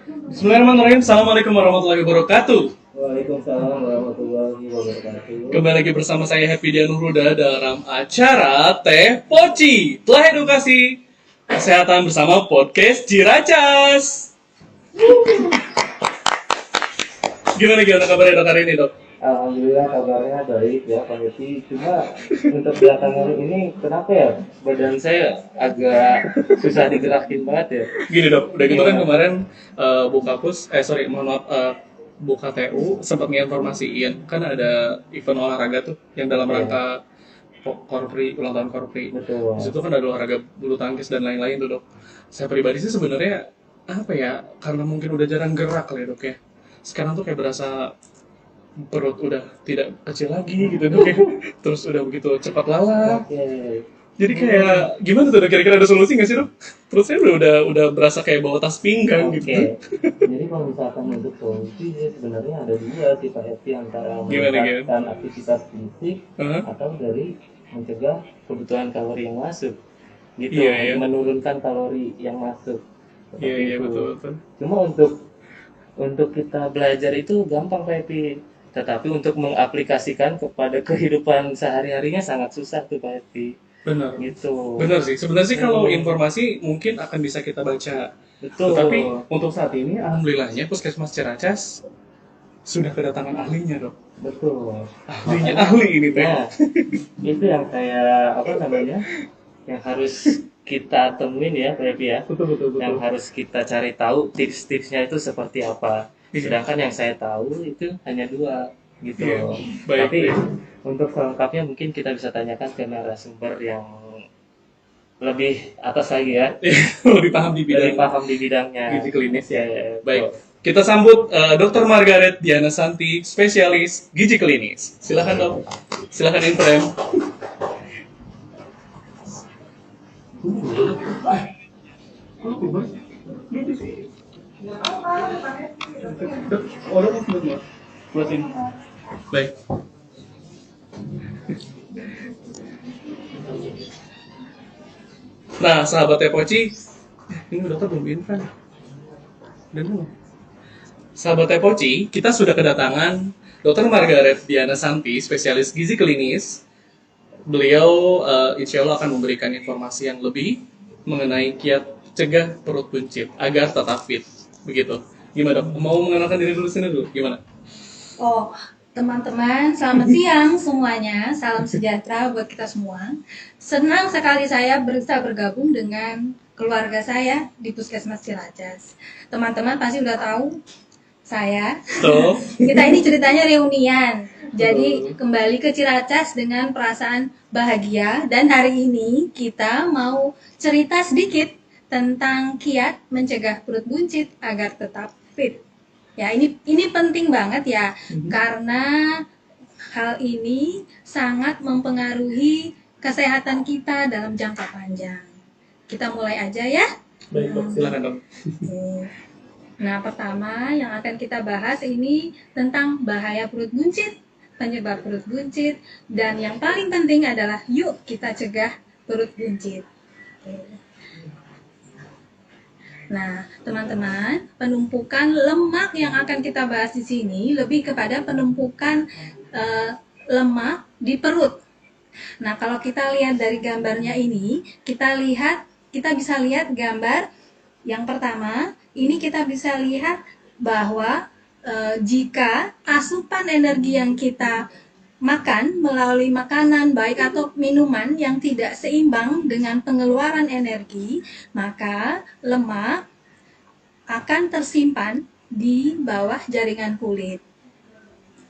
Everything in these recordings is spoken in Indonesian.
Bismillahirrahmanirrahim. Assalamualaikum warahmatullahi wabarakatuh. Waalaikumsalam warahmatullahi wabarakatuh. Kembali lagi bersama saya Happy Dianuruda dalam acara Teh Poci, telah edukasi kesehatan bersama podcast Jiracas. Gimana kabarnya dok hari ini dok? Alhamdulillah kabarnya baik ya Pak Happy. Cuma untuk belakangan ini kenapa ya badan saya agak susah digerakin banget ya. Gini dok, udah gitu kan kemarin mohon maaf, buka TU sempat nginformasiin kan ada event olahraga tuh yang dalam rangka Korpri, ulang tahun Korpri. Betul. Di situ kan ada olahraga bulu tangkis dan lain-lain tuh dok. Saya pribadi sih sebenarnya apa ya, karena mungkin udah jarang gerak kali ya dok ya. Sekarang tuh kayak berasa perut udah tidak kecil lagi gitu dok ya. Terus udah begitu cepat lalat. Oke. Jadi kayak gimana tuh dok? Kira-kira ada solusi nggak sih dok? Perut saya udah berasa kayak bawa tas pinggang Oke. gitu. Jadi kalau misalkan untuk solusi sebenarnya ada dua sih Pak Happy, antara Gimana? meningkatkan aktivitas fisik Hah? atau dari mencegah kebutuhan kalori yang masuk. Gitu. Iya. Menurunkan kalori yang masuk. Seperti Iya itu. betul. Cuma untuk kita belajar itu gampang Pak Epi, tetapi untuk mengaplikasikan kepada kehidupan sehari-harinya sangat susah tuh Pak Epi. Benar. Gitu. Benar sih. Sebenarnya sih kalau informasi mungkin akan bisa kita baca. Betul. Tetapi untuk saat ini alhamdulillahnya Puskesmas Ciracas sudah kedatangan ahlinya dok. Betul. Ahlinya ahli ini teh. Nah, itu yang kayak apa namanya? Yang harus kita temuin ya Pak Epi ya. Betul. Yang harus kita cari tahu tips-tipsnya itu seperti apa. Iya. Sedangkan yang saya tahu itu hanya dua gitu. Iya. Baik, Tapi baik. untuk selengkapnya mungkin kita bisa tanyakan ke narasumber yang lebih atas lagi ya, Lebih paham di lebih bidang paham di bidangnya. gizi klinis ya. Ya, Baik. Kita sambut Dr. Margaret Diana Santi, spesialis gizi klinis. Silakan dok. Silakan inframe. Buatin. Baik. Nah, sahabat Tepoci, ini dokter belum info. Dan belum. Sahabat Tepoci, kita sudah kedatangan Dr. Margaret Diana Santi, spesialis gizi klinis. Beliau insya Allah akan memberikan informasi yang lebih mengenai kiat cegah perut buncit agar tetap fit. Begitu. Gimana dok? Mau mengenalkan diri dulu sini dulu? Gimana? Oh, teman-teman, selamat siang semuanya. Salam sejahtera buat kita semua. Senang sekali saya bisa bergabung dengan keluarga saya di Puskesmas Ciracas. Teman-teman pasti udah tahu saya. So, Kita ini ceritanya reunian. Jadi kembali ke Ciracas dengan perasaan bahagia, dan hari ini kita mau cerita sedikit tentang kiat mencegah perut buncit agar tetap fit. Ya, ini penting banget ya, karena hal ini sangat mempengaruhi kesehatan kita dalam jangka panjang. Kita mulai aja ya. baik dok, silakan dok. Nah, pertama yang akan kita bahas ini tentang bahaya perut buncit, penyebab perut buncit, dan yang paling penting adalah yuk kita cegah perut buncit. Nah, teman-teman, penumpukan lemak yang akan kita bahas di sini lebih kepada penumpukan lemak di perut. Nah, kalau kita lihat dari gambarnya ini, kita bisa lihat gambar yang pertama. Ini kita bisa lihat bahwa jika asupan energi yang kita makan melalui makanan baik atau minuman yang tidak seimbang dengan pengeluaran energi, maka lemak akan tersimpan di bawah jaringan kulit.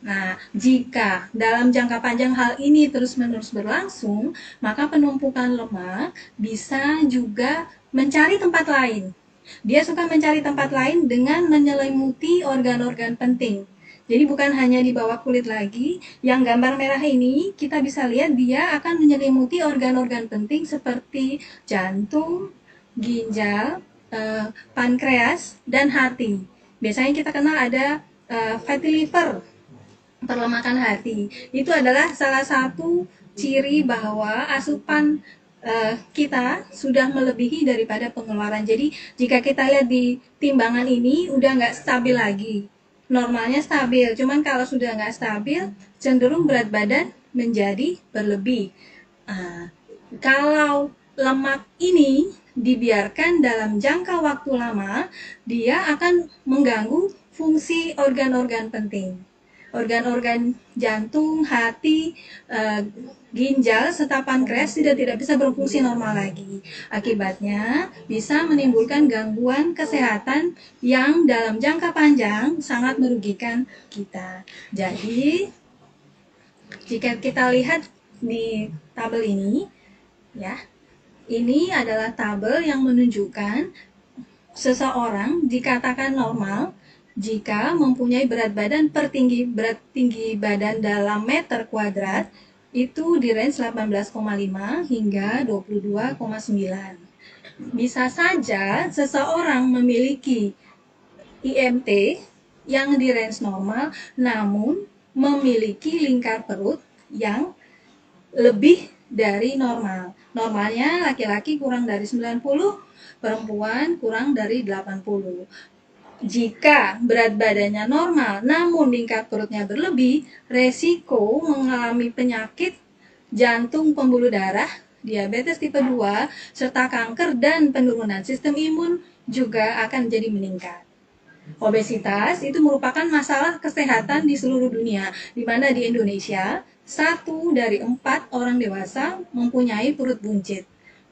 Nah, jika dalam jangka panjang hal ini terus-menerus berlangsung, maka penumpukan lemak bisa juga mencari tempat lain. Dia suka mencari tempat lain dengan menyelimuti organ-organ penting. Jadi bukan hanya di bawah kulit lagi. Yang gambar merah ini kita bisa lihat dia akan menyelimuti organ-organ penting seperti jantung, ginjal, pankreas, dan hati. Biasanya kita kenal ada fatty liver, perlemakan hati. Itu adalah salah satu ciri bahwa asupan kita sudah melebihi daripada pengeluaran. Jadi jika kita lihat di timbangan ini udah nggak stabil lagi. Normalnya stabil, cuman kalau sudah nggak stabil, cenderung berat badan menjadi berlebih. Ah, kalau lemak ini dibiarkan dalam jangka waktu lama, dia akan mengganggu fungsi organ-organ penting. Organ-organ jantung, hati, ginjal, serta pankreas tidak bisa berfungsi normal lagi. Akibatnya bisa menimbulkan gangguan kesehatan yang dalam jangka panjang sangat merugikan kita. Jadi, jika kita lihat di tabel ini, ya, ini adalah tabel yang menunjukkan seseorang dikatakan normal jika mempunyai berat badan berat tinggi badan dalam meter kuadrat itu di range 18,5 hingga 22,9. Bisa saja seseorang memiliki IMT yang di range normal namun memiliki lingkar perut yang lebih dari normal. Normalnya laki-laki kurang dari 90, perempuan kurang dari 80. Jika berat badannya normal namun lingkar perutnya berlebih, resiko mengalami penyakit jantung pembuluh darah, diabetes tipe 2, serta kanker dan penurunan sistem imun juga akan jadi meningkat. Obesitas itu merupakan masalah kesehatan di seluruh dunia, di mana di Indonesia 1 dari 4 orang dewasa mempunyai perut buncit.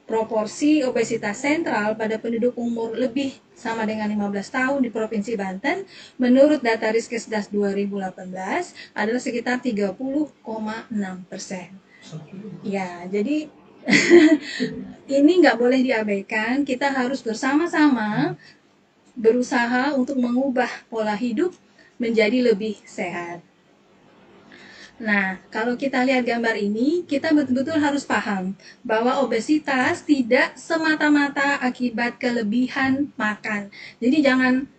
Proporsi obesitas sentral pada penduduk umur lebih sama dengan 15 tahun di Provinsi Banten menurut data Riskesdas 2018 adalah sekitar 30,6%. Ya, jadi ini nggak boleh diabaikan. Kita harus bersama-sama berusaha untuk mengubah pola hidup menjadi lebih sehat. Nah, kalau kita lihat gambar ini, kita betul-betul harus paham bahwa obesitas tidak semata-mata akibat kelebihan makan. Jadi jangan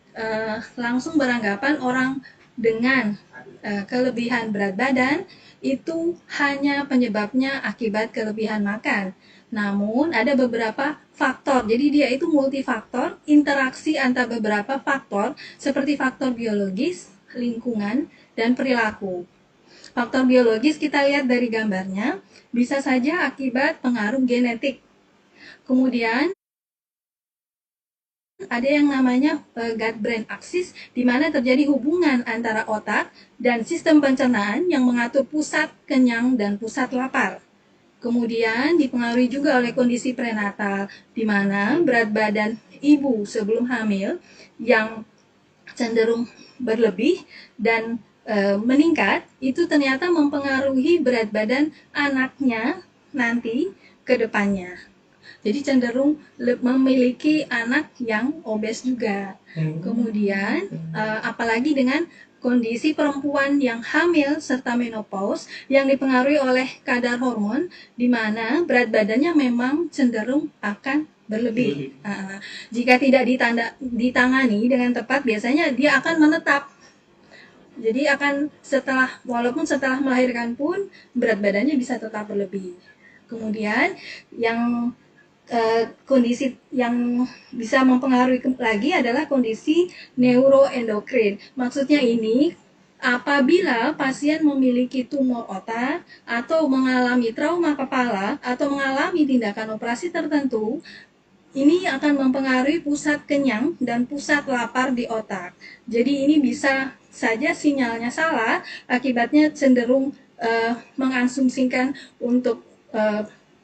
langsung beranggapan orang dengan kelebihan berat badan itu hanya penyebabnya akibat kelebihan makan. Namun ada beberapa faktor, jadi dia itu multifaktor, interaksi antara beberapa faktor seperti faktor biologis, lingkungan, dan perilaku. Faktor biologis kita lihat dari gambarnya, bisa saja akibat pengaruh genetik. Kemudian ada yang namanya gut-brain axis, di mana terjadi hubungan antara otak dan sistem pencernaan yang mengatur pusat kenyang dan pusat lapar. Kemudian dipengaruhi juga oleh kondisi prenatal, di mana berat badan ibu sebelum hamil yang cenderung berlebih dan meningkat, itu ternyata mempengaruhi berat badan anaknya nanti ke depannya. Jadi cenderung memiliki anak yang obes juga. Kemudian apalagi dengan kondisi perempuan yang hamil serta menopause yang dipengaruhi oleh kadar hormon di mana berat badannya memang cenderung akan berlebih. Jika tidak ditangani dengan tepat, biasanya dia akan menetap. Jadi walaupun setelah melahirkan pun berat badannya bisa tetap berlebih. Kemudian yang kondisi yang bisa mempengaruhi lagi adalah kondisi neuroendokrin. Maksudnya ini apabila pasien memiliki tumor otak atau mengalami trauma kepala atau mengalami tindakan operasi tertentu, ini akan mempengaruhi pusat kenyang dan pusat lapar di otak. Jadi ini bisa saja sinyalnya salah, akibatnya cenderung mengasumsikan untuk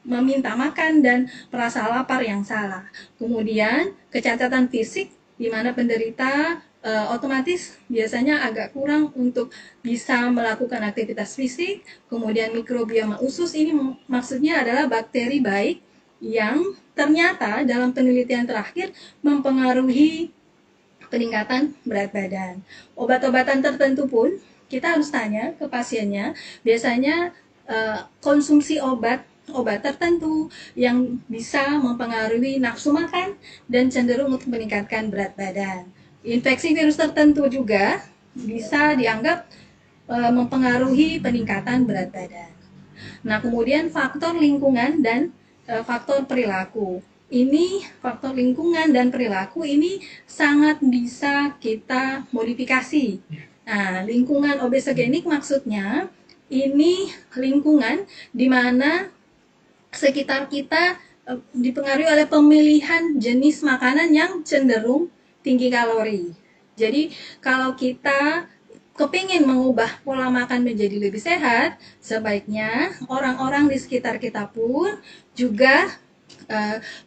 meminta makan dan merasa lapar yang salah. Kemudian kecacatan fisik di mana penderita otomatis biasanya agak kurang untuk bisa melakukan aktivitas fisik. Kemudian mikrobioma usus ini maksudnya adalah bakteri baik yang ternyata dalam penelitian terakhir mempengaruhi peningkatan berat badan. Obat-obatan tertentu pun kita harus tanya ke pasiennya, biasanya konsumsi obat tertentu yang bisa mempengaruhi nafsu makan dan cenderung untuk meningkatkan berat badan. Infeksi virus tertentu juga bisa dianggap mempengaruhi peningkatan berat badan. Nah, kemudian faktor lingkungan dan faktor perilaku. Ini faktor lingkungan dan perilaku ini sangat bisa kita modifikasi. Nah, lingkungan obesogenik maksudnya ini lingkungan di mana sekitar kita dipengaruhi oleh pemilihan jenis makanan yang cenderung tinggi kalori. Jadi kalau kita kepingin mengubah pola makan menjadi lebih sehat, sebaiknya orang-orang di sekitar kita pun juga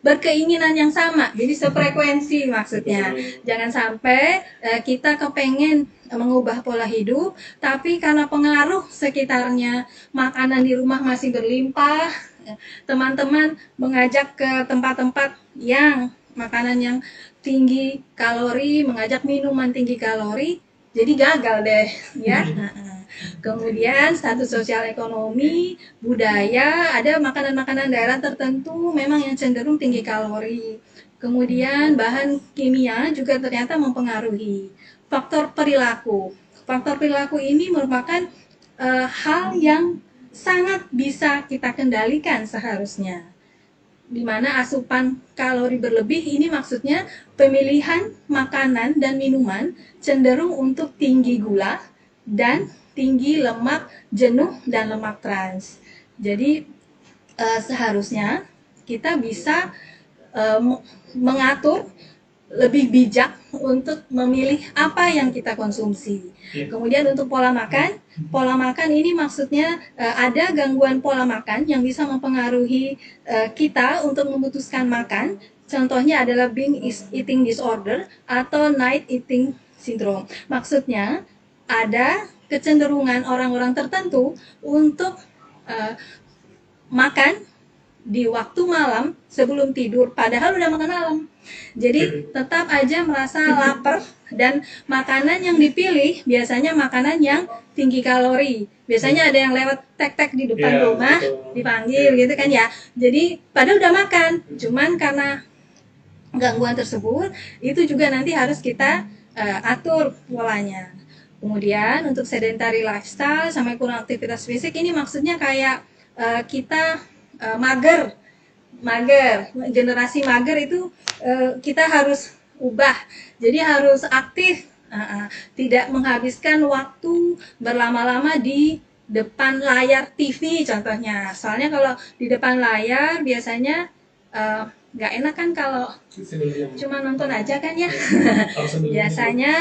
berkeinginan yang sama, jadi sefrekuensi maksudnya. Jangan sampai kita kepengen mengubah pola hidup, tapi karena pengaruh sekitarnya makanan di rumah masih berlimpah, teman-teman mengajak ke tempat-tempat yang makanan yang tinggi kalori, mengajak minuman tinggi kalori, jadi gagal deh ya. Kemudian status sosial ekonomi, budaya, ada makanan-makanan daerah tertentu memang yang cenderung tinggi kalori. Kemudian bahan kimia juga ternyata mempengaruhi. Faktor perilaku. Faktor perilaku ini merupakan hal yang sangat bisa kita kendalikan seharusnya. Di mana asupan kalori berlebih ini maksudnya pemilihan makanan dan minuman cenderung untuk tinggi gula dan tinggi lemak jenuh dan lemak trans. Jadi seharusnya kita bisa mengatur lebih bijak untuk memilih apa yang kita konsumsi. Kemudian untuk pola makan ini maksudnya ada gangguan pola makan yang bisa mempengaruhi kita untuk memutuskan makan. Contohnya adalah binge eating disorder atau night eating syndrome. Maksudnya ada kecenderungan orang-orang tertentu untuk makan di waktu malam sebelum tidur, padahal udah makan malam. Jadi tetap aja merasa lapar dan makanan yang dipilih biasanya makanan yang tinggi kalori. Biasanya ada yang lewat tek-tek di depan rumah, dipanggil gitu kan ya. Jadi padahal udah makan, cuman karena gangguan tersebut itu juga nanti harus kita atur polanya. Kemudian untuk sedentary lifestyle sama kurang aktivitas fisik ini maksudnya kayak kita mager, generasi mager itu kita harus ubah. Jadi harus aktif, tidak menghabiskan waktu berlama-lama di depan layar TV contohnya. Soalnya kalau di depan layar biasanya nggak enak kan kalau cuma nonton aja kan ya. Biasanya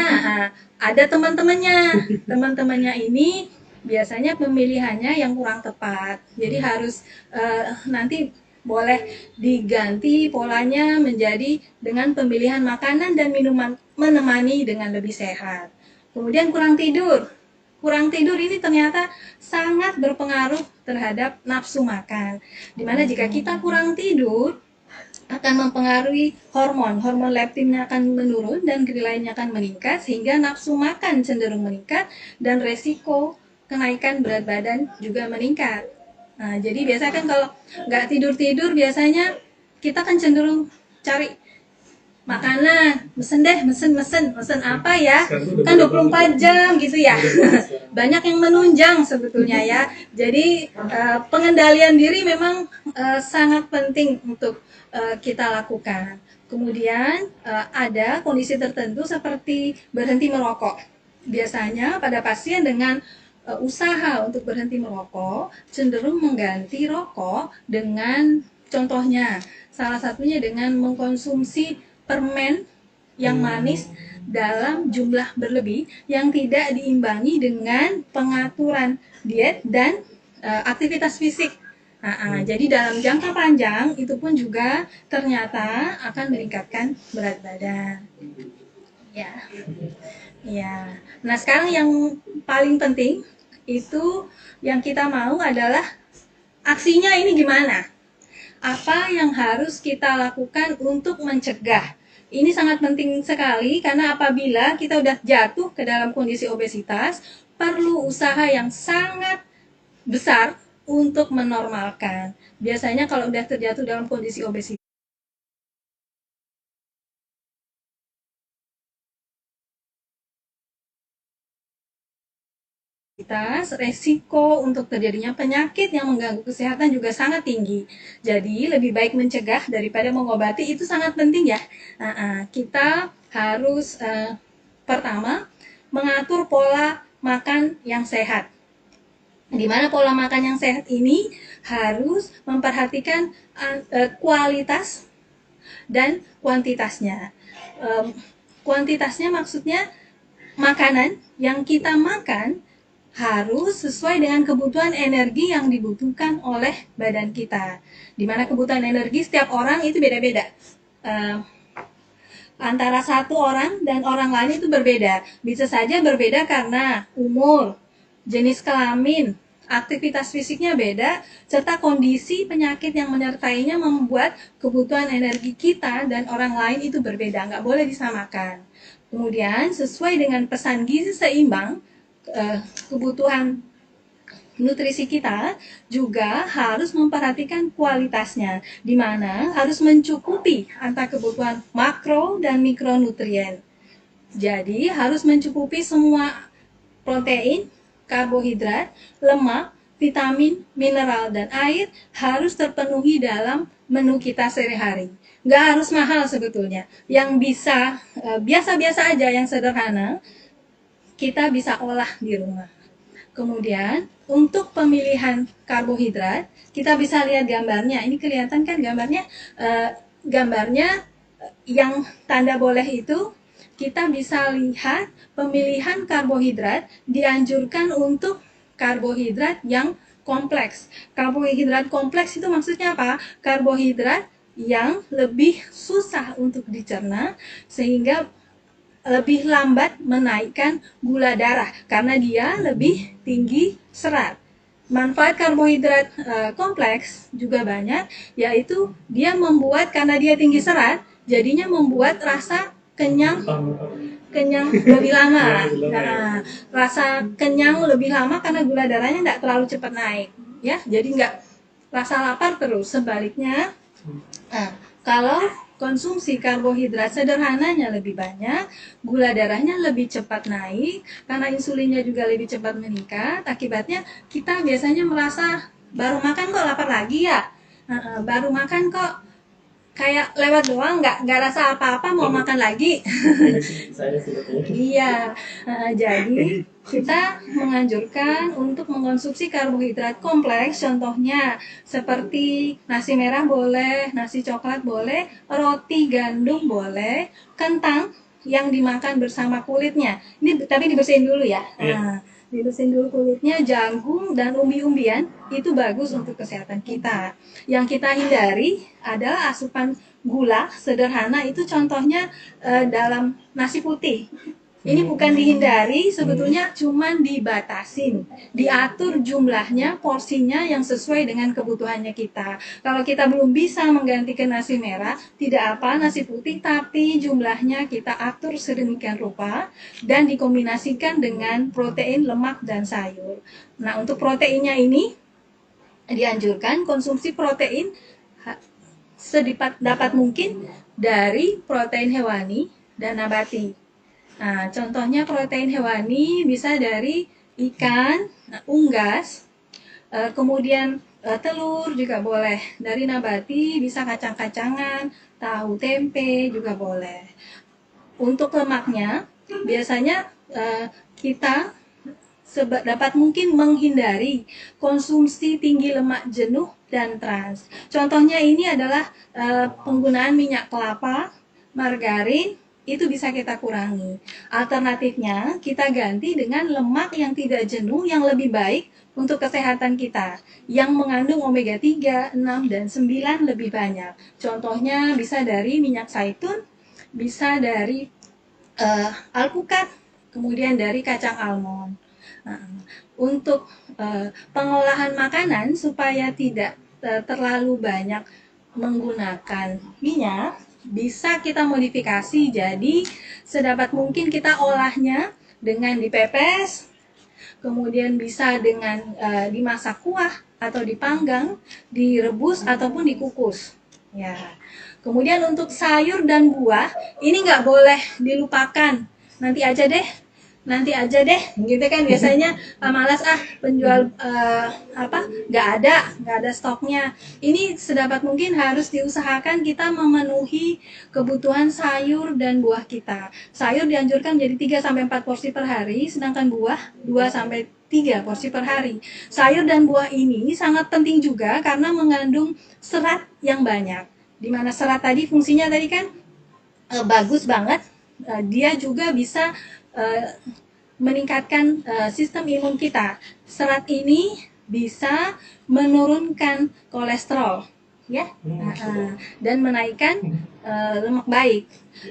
ada teman-temannya ini biasanya pemilihannya yang kurang tepat. Jadi harus nanti boleh diganti polanya menjadi dengan pemilihan makanan dan minuman menemani dengan lebih sehat. Kemudian kurang tidur. Kurang tidur ini ternyata sangat berpengaruh terhadap nafsu makan. Dimana jika kita kurang tidur akan mempengaruhi hormon leptinnya akan menurun dan krilainnya akan meningkat sehingga nafsu makan cenderung meningkat dan resiko kenaikan berat badan juga meningkat. Nah, jadi biasanya kan kalau nggak tidur biasanya kita kan cenderung cari makanan, mesen apa ya, kan 24 jam gitu ya. Banyak yang menunjang sebetulnya ya. Jadi pengendalian diri memang sangat penting untuk kita lakukan. Kemudian ada kondisi tertentu seperti berhenti merokok. Biasanya pada pasien dengan usaha untuk berhenti merokok cenderung mengganti rokok dengan contohnya salah satunya dengan mengkonsumsi permen yang manis dalam jumlah berlebih yang tidak diimbangi dengan pengaturan diet dan aktivitas fisik. Jadi dalam jangka panjang itu pun juga ternyata akan meningkatkan berat badan. Ya. Ya. Nah, sekarang yang paling penting itu yang kita mau adalah aksinya ini gimana? Apa yang harus kita lakukan untuk mencegah? Ini sangat penting sekali karena apabila kita udah jatuh ke dalam kondisi obesitas, perlu usaha yang sangat besar untuk menormalkan. Biasanya kalau udah terjatuh dalam kondisi obesitas resiko untuk terjadinya penyakit yang mengganggu kesehatan juga sangat tinggi. Jadi lebih baik mencegah daripada mengobati, itu sangat penting ya. Kita harus pertama mengatur pola makan yang sehat. Di mana pola makan yang sehat ini harus memperhatikan kualitas dan kuantitasnya. Kuantitasnya maksudnya makanan yang kita makan harus sesuai dengan kebutuhan energi yang dibutuhkan oleh badan kita. Di mana kebutuhan energi setiap orang itu beda-beda. Antara satu orang dan orang lain itu berbeda. Bisa saja berbeda karena umur, jenis kelamin, aktivitas fisiknya beda, serta kondisi penyakit yang menyertainya membuat kebutuhan energi kita dan orang lain itu berbeda. Nggak boleh disamakan. Kemudian sesuai dengan pesan gizi seimbang, kebutuhan nutrisi kita juga harus memperhatikan kualitasnya, di mana harus mencukupi antara kebutuhan makro dan mikronutrien. Jadi harus mencukupi semua protein, karbohidrat, lemak, vitamin, mineral, dan air harus terpenuhi dalam menu kita sehari-hari. Nggak harus mahal sebetulnya. Yang bisa biasa-biasa aja, yang sederhana, kita bisa olah di rumah. Kemudian untuk pemilihan karbohidrat, kita bisa lihat gambarnya. Ini kelihatan kan gambarnya? Gambarnya yang tanda boleh itu, kita bisa lihat pemilihan karbohidrat dianjurkan untuk karbohidrat yang kompleks. Karbohidrat kompleks itu maksudnya apa? Karbohidrat yang lebih susah untuk dicerna sehingga lebih lambat menaikkan gula darah karena dia lebih tinggi serat. Manfaat karbohidrat kompleks juga banyak, yaitu dia membuat, karena dia tinggi serat, jadinya membuat rasa kenyang lebih lama. Nah, rasa kenyang lebih lama karena gula darahnya tidak terlalu cepat naik, ya. Jadi nggak rasa lapar terus. Sebaliknya, kalau konsumsi karbohidrat sederhananya lebih banyak, gula darahnya lebih cepat naik, karena insulinnya juga lebih cepat meningkat. Akibatnya kita biasanya merasa baru makan kok lapar lagi ya, baru makan kok kayak lewat doang, nggak rasa apa-apa, mau makan lagi. Iya, jadi kita menganjurkan untuk mengkonsumsi karbohidrat kompleks, contohnya seperti nasi merah boleh, nasi coklat boleh, roti gandum boleh, kentang yang dimakan bersama kulitnya. Ini tapi dibersihin dulu ya. Dibersihin dulu kulitnya, jagung dan umbi-umbian itu bagus untuk kesehatan kita. Yang kita hindari adalah asupan gula sederhana, itu contohnya dalam nasi putih. Ini bukan dihindari, sebetulnya cuman dibatasin, diatur jumlahnya, porsinya yang sesuai dengan kebutuhannya kita. Kalau kita belum bisa menggantikan nasi merah, tidak apa, nasi putih, tapi jumlahnya kita atur sedemikian rupa dan dikombinasikan dengan protein, lemak, dan sayur. Nah, untuk proteinnya ini dianjurkan konsumsi protein sedapat mungkin dari protein hewani dan nabati. Nah, contohnya protein hewani bisa dari ikan, unggas, kemudian telur juga boleh. Dari nabati bisa kacang-kacangan, tahu, tempe juga boleh. Untuk lemaknya, biasanya kita sedapat mungkin menghindari konsumsi tinggi lemak jenuh dan trans. Contohnya ini adalah penggunaan minyak kelapa, margarin, itu bisa kita kurangi. Alternatifnya, kita ganti dengan lemak yang tidak jenuh, yang lebih baik untuk kesehatan kita, yang mengandung omega 3, 6, dan 9 lebih banyak. Contohnya bisa dari minyak zaitun, bisa dari alpukat, kemudian dari kacang almond. Nah, untuk pengolahan makanan supaya tidak terlalu banyak menggunakan minyak, bisa kita modifikasi, jadi sedapat mungkin kita olahnya dengan dipepes, kemudian bisa dengan dimasak kuah atau dipanggang, direbus ataupun dikukus. Ya. Kemudian untuk sayur dan buah ini nggak boleh dilupakan. Nanti aja deh, nanti aja deh gitu kan, biasanya malas penjual nggak ada stoknya. Ini sedapat mungkin harus diusahakan kita memenuhi kebutuhan sayur dan buah kita. Sayur dianjurkan menjadi 3 sampai 4 porsi per hari, sedangkan buah 2 sampai 3 porsi per hari. Sayur dan buah ini sangat penting juga karena mengandung serat yang banyak. Dimana serat tadi fungsinya tadi kan bagus banget. Dia juga bisa meningkatkan sistem imun kita. Serat ini bisa menurunkan kolesterol, ya, dan menaikkan lemak baik.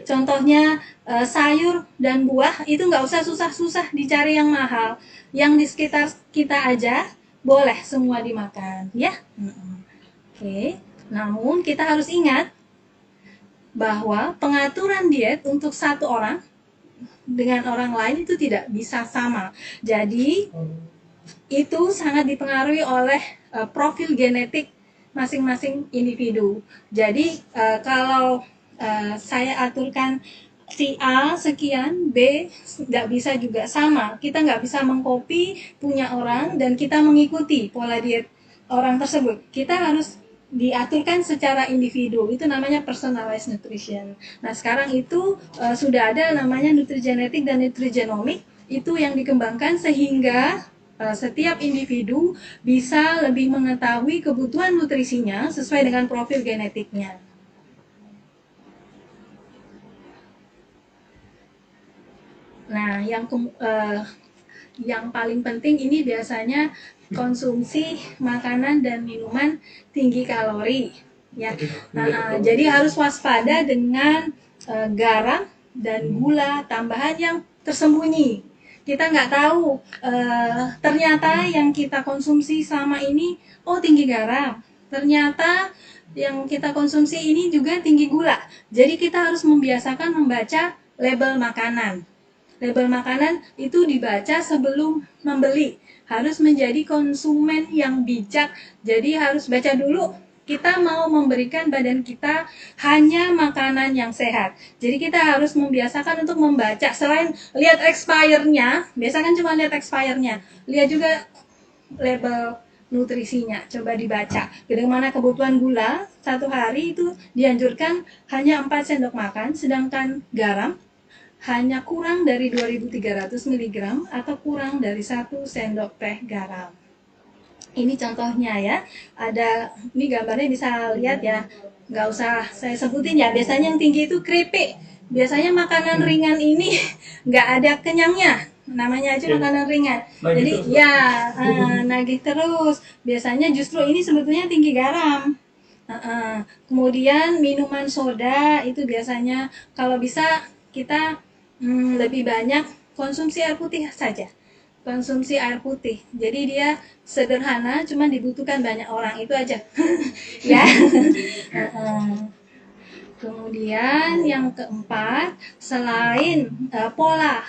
Contohnya sayur dan buah itu nggak usah susah-susah dicari yang mahal, yang di sekitar kita aja boleh semua dimakan, ya. Oke. Namun kita harus ingat bahwa pengaturan diet untuk satu orang dengan orang lain itu tidak bisa sama. Jadi itu sangat dipengaruhi oleh profil genetik masing-masing individu. Jadi kalau saya aturkan si A sekian, B nggak bisa juga sama. Kita nggak bisa mengcopy punya orang dan kita mengikuti pola diet orang tersebut. Kita harus diaturkan secara individu, itu namanya personalized nutrition. Nah sekarang itu sudah ada namanya nutrigenetik dan nutrigenomik, itu yang dikembangkan sehingga setiap individu bisa lebih mengetahui kebutuhan nutrisinya sesuai dengan profil genetiknya. Nah yang paling penting ini biasanya konsumsi makanan dan minuman tinggi kalori, ya. Jadi harus waspada dengan garam dan gula tambahan yang tersembunyi. Kita nggak tahu ternyata yang kita konsumsi selama ini tinggi garam, ternyata yang kita konsumsi ini juga tinggi gula. Jadi kita harus membiasakan membaca label makanan. Label makanan itu dibaca sebelum membeli. Harus menjadi konsumen yang bijak. Jadi harus baca dulu. Kita mau memberikan badan kita hanya makanan yang sehat. Jadi kita harus membiasakan untuk membaca. Selain lihat expirednya, biasa kan cuma lihat expirednya. Lihat juga label nutrisinya. Coba dibaca. Bagaimana kebutuhan gula satu hari itu dianjurkan hanya 4 sendok makan. Sedangkan garam hanya kurang dari 2.300 mg atau kurang dari 1 sendok teh garam. Ini contohnya ya. Ini gambarnya bisa lihat ya. Nggak usah saya sebutin ya. Biasanya yang tinggi itu keripik. Biasanya makanan ringan ini nggak ada kenyangnya. Namanya aja makanan ringan. Jadi nagih terus. Biasanya justru ini sebetulnya tinggi garam. Kemudian minuman soda itu biasanya kalau bisa kita lebih banyak konsumsi air putih saja. Konsumsi air putih. Jadi dia sederhana, cuma dibutuhkan banyak orang, itu aja. Ya. Kemudian yang keempat, selain pola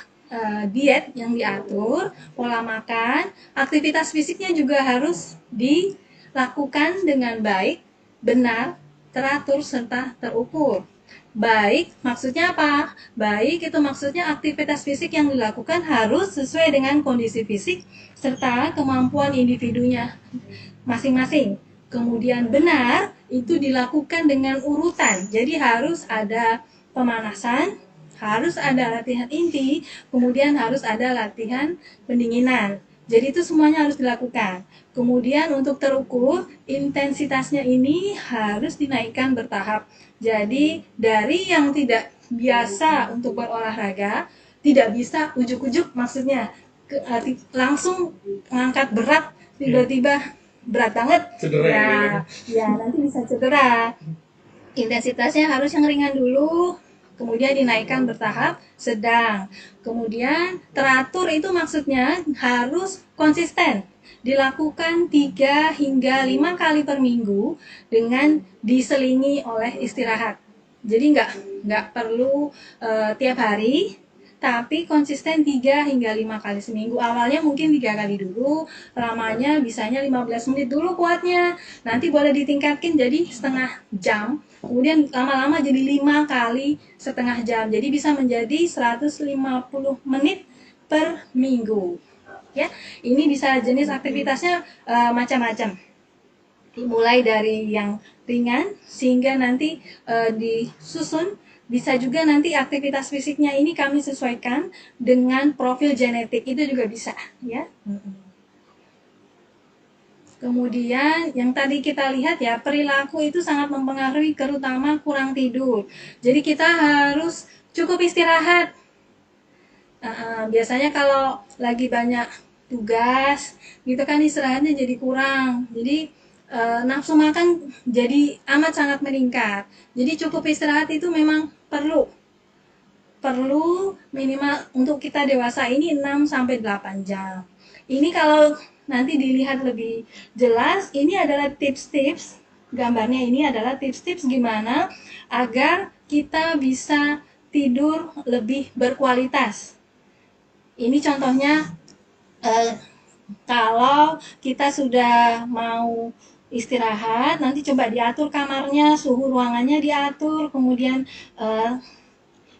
diet yang diatur, pola makan, aktivitas fisiknya juga harus dilakukan dengan baik, benar, teratur, serta terukur. Baik, maksudnya apa? Baik itu maksudnya aktivitas fisik yang dilakukan harus sesuai dengan kondisi fisik serta kemampuan individunya masing-masing. Kemudian benar itu dilakukan dengan urutan. Jadi harus ada pemanasan, harus ada latihan inti, kemudian harus ada latihan pendinginan. Jadi itu semuanya harus dilakukan. Kemudian untuk terukur, intensitasnya ini harus dinaikkan bertahap. Jadi dari yang tidak biasa untuk berolahraga, tidak bisa ujuk-ujuk maksudnya langsung mengangkat berat, tiba-tiba berat banget. Cedera ya nanti bisa cedera. Intensitasnya harus yang ringan dulu, kemudian dinaikkan bertahap, sedang. Kemudian teratur itu maksudnya harus konsisten. Dilakukan 3 hingga 5 kali per minggu dengan diselingi oleh istirahat. Jadi nggak perlu tiap hari, tapi konsisten 3 hingga 5 kali seminggu. Awalnya mungkin 3 kali dulu, lamanya bisanya 15 menit dulu kuatnya. Nanti boleh ditingkatkan jadi setengah jam, kemudian lama-lama jadi 5 kali setengah jam. Jadi bisa menjadi 150 menit per minggu. Ya, ini bisa jenis aktivitasnya macam-macam. Mulai dari yang ringan sehingga nanti disusun, bisa juga nanti aktivitas fisiknya ini kami sesuaikan dengan profil genetik, itu juga bisa ya. Kemudian yang tadi kita lihat ya, perilaku itu sangat mempengaruhi, terutama kurang tidur. Jadi kita harus cukup istirahat. Biasanya kalau lagi banyak tugas gitu kan, istirahatnya jadi kurang. Jadi nafsu makan jadi amat sangat meningkat. Jadi cukup istirahat itu memang perlu minimal untuk kita dewasa ini 6 sampai 8 jam. Ini kalau nanti dilihat lebih jelas, ini adalah tips-tips, gambarnya ini adalah tips-tips gimana agar kita bisa tidur lebih berkualitas. Ini contohnya kalau kita sudah mau istirahat, nanti coba diatur kamarnya, suhu ruangannya diatur, kemudian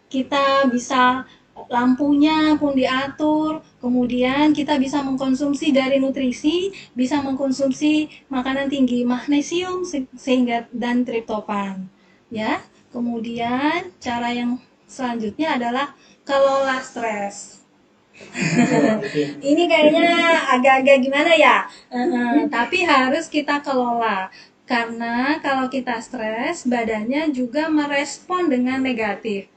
kita bisa lampunya pun diatur, kemudian kita bisa mengkonsumsi dari nutrisi, bisa mengkonsumsi makanan tinggi magnesium sehingga dan triptopan. Ya, kemudian cara yang selanjutnya adalah kelola stres. Ini kayaknya agak-agak gimana ya, tapi harus kita kelola. Karena kalau kita stres, badannya juga merespon dengan negatif.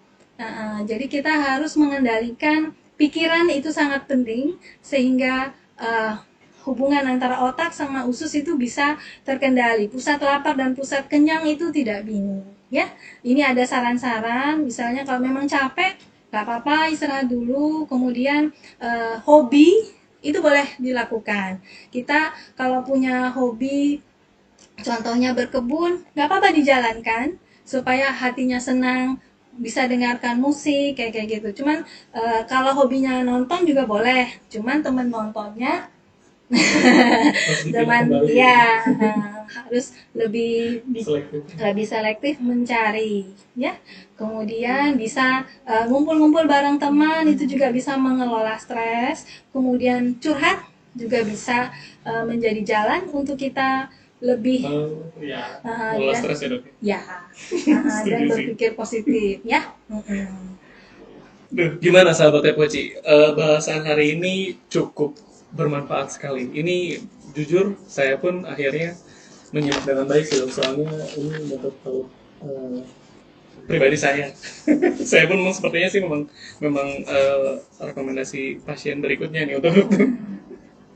Jadi kita harus mengendalikan pikiran, itu sangat penting sehingga hubungan antara otak sama usus itu bisa terkendali. Pusat lapar dan pusat kenyang itu tidak bingung. Ya, ini ada saran-saran. Misalnya kalau memang capek, nggak apa-apa, istirahat dulu. Kemudian hobi itu boleh dilakukan. Kita kalau punya hobi, contohnya berkebun, nggak apa-apa dijalankan supaya hatinya senang, bisa dengarkan musik kayak gitu. Cuman kalau hobinya nonton juga boleh, cuman temen nontonnya teman ya harus lebih selektif mencari ya. Kemudian bisa ngumpul-ngumpul bareng teman, itu juga bisa mengelola stres. Kemudian curhat juga bisa menjadi jalan untuk kita lebih mengelola stres ya, Dok. Ya, dan berpikir positif ya. Duh, gimana sahabat Tepoci? Bahasan hari ini cukup bermanfaat sekali. Ini jujur saya pun akhirnya menyimak dengan baik sih, Dok. Soalnya ini menurut pribadi saya. Saya pun sepertinya sih memang rekomendasi pasien berikutnya nih untuk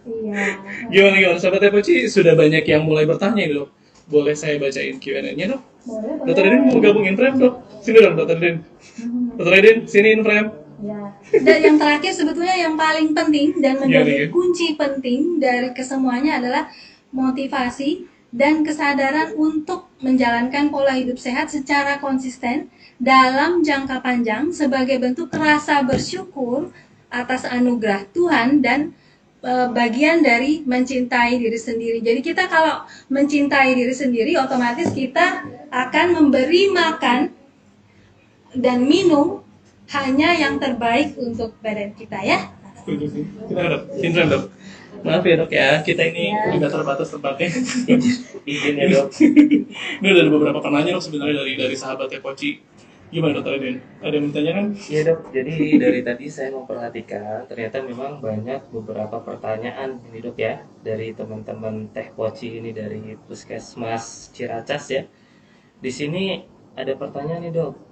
Iya. Gimana sahabat Tepoci, sudah banyak yang mulai bertanya nih, Dok. Boleh saya bacain Q&A-nya, Dok? Boleh. Dokter Edin mau gabungin frame, Dok? Sini dong, Dokter Edin. Dokter Edin, siniin frame. Ya. Dan yang terakhir sebetulnya yang paling penting dan menjadi kunci penting dari kesemuanya adalah motivasi dan kesadaran untuk menjalankan pola hidup sehat secara konsisten dalam jangka panjang sebagai bentuk rasa bersyukur atas anugerah Tuhan dan bagian dari mencintai diri sendiri. Jadi kita kalau mencintai diri sendiri, otomatis kita akan memberi makan dan minum hanya yang terbaik untuk badan kita ya. Setuju sih. Kita Dok, Indra, Dok. Maaf ya, Dok ya, kita ini juga terbatas tempatnya. Izin ya, Dok. Ini udah ada beberapa pertanyaan, Dok, sebenarnya dari sahabat Tepoci. Gimana, Dokter Edin? Ada yang bertanya kan? Iya, Dok. Jadi dari tadi saya memperhatikan ternyata memang banyak beberapa pertanyaan ini, Dok ya, dari teman-teman Teh Poci ini dari Puskesmas Ciracas ya. Di sini ada pertanyaan nih, Dok.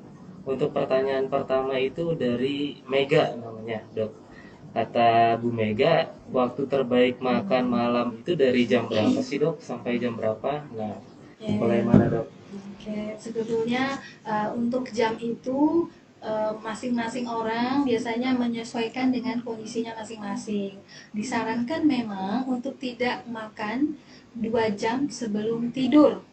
Untuk pertanyaan pertama itu dari Mega namanya, Dok. Kata Bu Mega, waktu terbaik makan malam itu dari jam berapa sih, Dok? Sampai jam berapa? Nah, mulai mana, Dok? Oke, sebetulnya untuk jam itu masing-masing orang biasanya menyesuaikan dengan kondisinya masing-masing. Disarankan memang untuk tidak makan 2 jam sebelum tidur.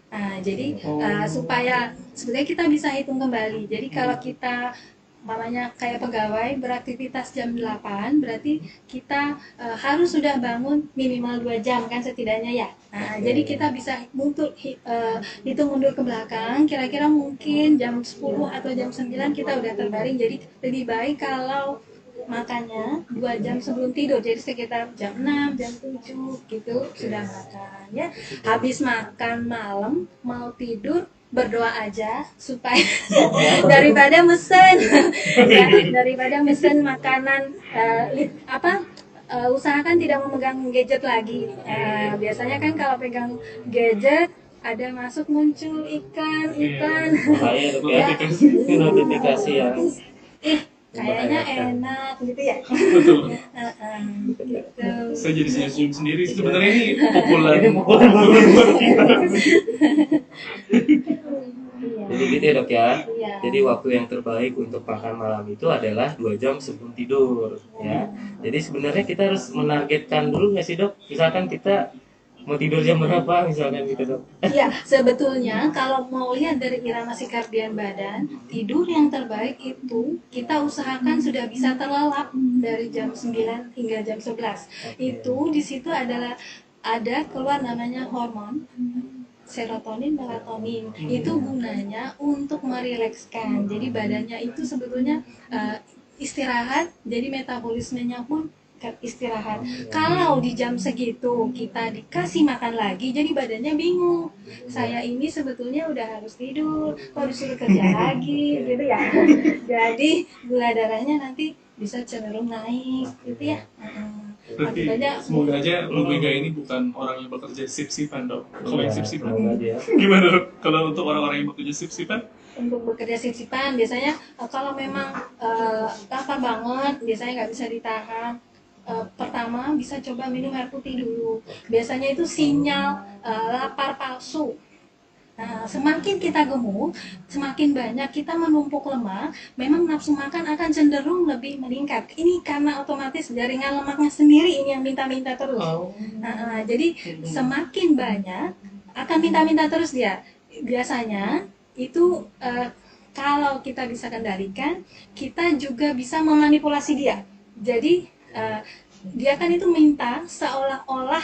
Nah, jadi supaya sebenarnya kita bisa hitung kembali. Jadi kalau kita mamanya kayak pegawai beraktivitas jam 8, berarti kita harus sudah bangun minimal 2 jam kan setidaknya ya. Nah, jadi kita bisa hitung mundur ke belakang, kira-kira mungkin jam 10 atau jam 9 kita udah terbaring. Jadi lebih baik kalau makannya 2 jam sebelum tidur, jadi sekitar jam 6, jam 7 gitu sudah makan ya. Habis makan malam mau tidur berdoa aja supaya daripada mesen ya, daripada mesen makanan usahakan tidak memegang gadget lagi. Biasanya kan kalau pegang gadget ada masuk muncul iklan Bahaya dok ya. ya. Ini notifikasi yang Kayaknya membahayakan. enak gitu ya. Betul. Gitu. Saya jadi senyum sendiri. Sebenarnya ini pukulan Ini pukulan buat kita. Iya. Jadi gitu ya dok ya. Iya. Jadi waktu yang terbaik untuk makan malam itu adalah 2 jam sebelum tidur ya. Jadi sebenarnya kita harus menargetkan dulu nggak sih dok? Misalkan kita mau tidur jam berapa misalkan gitu dok. Ya, sebetulnya kalau mau lihat dari irama sirkadian badan, tidur yang terbaik itu kita usahakan sudah bisa terlelap dari jam 9 hingga jam 11. Itu di situ adalah ada keluar namanya hormon serotonin, melatonin. Itu gunanya untuk merilekskan. Jadi badannya itu sebetulnya istirahat, jadi metabolismenya pun istirahat. Kalau di jam segitu kita dikasih makan lagi, jadi badannya bingung. Saya ini sebetulnya udah harus tidur, kok disuruh kerja lagi, gitu ya. Jadi gula darahnya nanti bisa cenderung naik, gitu ya. Berarti semoga aja Bu Mega ini bukan orang yang bekerja sip-sipan dok. Kalau yang sip-sipan Semoga aja ya. gimana dok? Kalau untuk orang-orang yang bekerja sip-sipan? Untuk bekerja sip-sipan biasanya kalau memang lapar banget, biasanya nggak bisa ditahan. Pertama bisa coba minum air putih dulu. Biasanya itu sinyal lapar palsu. Nah, semakin kita gemuk, semakin banyak kita menumpuk lemak, memang nafsu makan akan cenderung lebih meningkat. Ini karena otomatis jaringan lemaknya sendiri ini yang minta-minta terus. Jadi semakin banyak akan minta-minta terus dia. Biasanya itu kalau kita bisa kendalikan, kita juga bisa memanipulasi dia. Jadi dia kan itu minta seolah-olah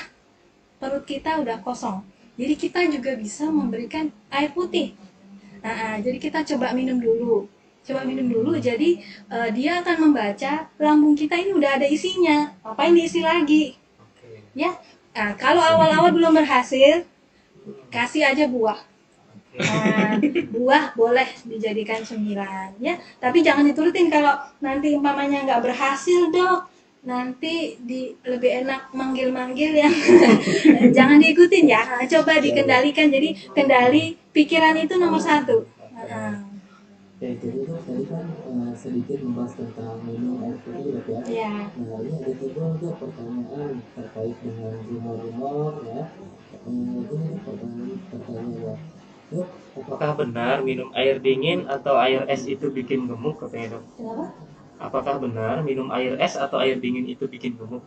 perut kita udah kosong. Jadi kita juga bisa memberikan air putih. Jadi kita coba minum dulu. Jadi dia akan membaca lambung kita ini udah ada isinya. Ngapain diisi lagi? Ya. Kalau awal-awal belum berhasil, kasih aja buah. Buah boleh dijadikan cemilan ya, tapi jangan diturutin kalau nanti umpamanya nggak berhasil dok, nanti lebih enak manggil-manggil yang jangan diikutin ya. Coba dikendalikan, jadi kendali pikiran itu nomor 1. Ya itu dok, tadi kan sedikit membahas tentang minum air putih dok ya. Ya. Nah ini ada timbul dok pertanyaan terkait dengan rumor-rumor ya. Ini pertanyaan dok, apakah benar minum air dingin atau air es itu bikin gemuk katanya dok? Kenapa? Apakah benar minum air es atau air dingin itu bikin gemuk?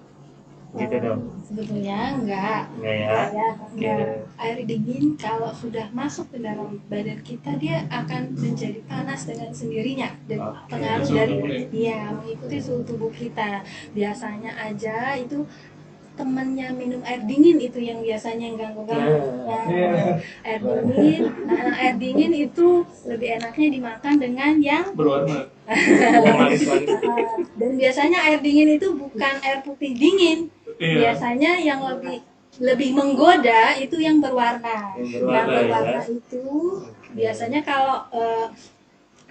Gitu dok. Sebetulnya enggak. Enggak ya? Enggak. Air dingin kalau sudah masuk ke dalam badan kita, dia akan menjadi panas dengan sendirinya dan pengaruh dari mengikuti suhu tubuh kita. Biasanya aja itu temennya minum air dingin itu yang biasanya yang ganggu-ganggu. Air dingin itu lebih enaknya dimakan dengan yang Berwarna. Manis-manis. dan biasanya air dingin itu bukan air putih dingin. Iya. Biasanya yang lebih menggoda itu yang berwarna. Yang berwarna, ya. Itu biasanya kalau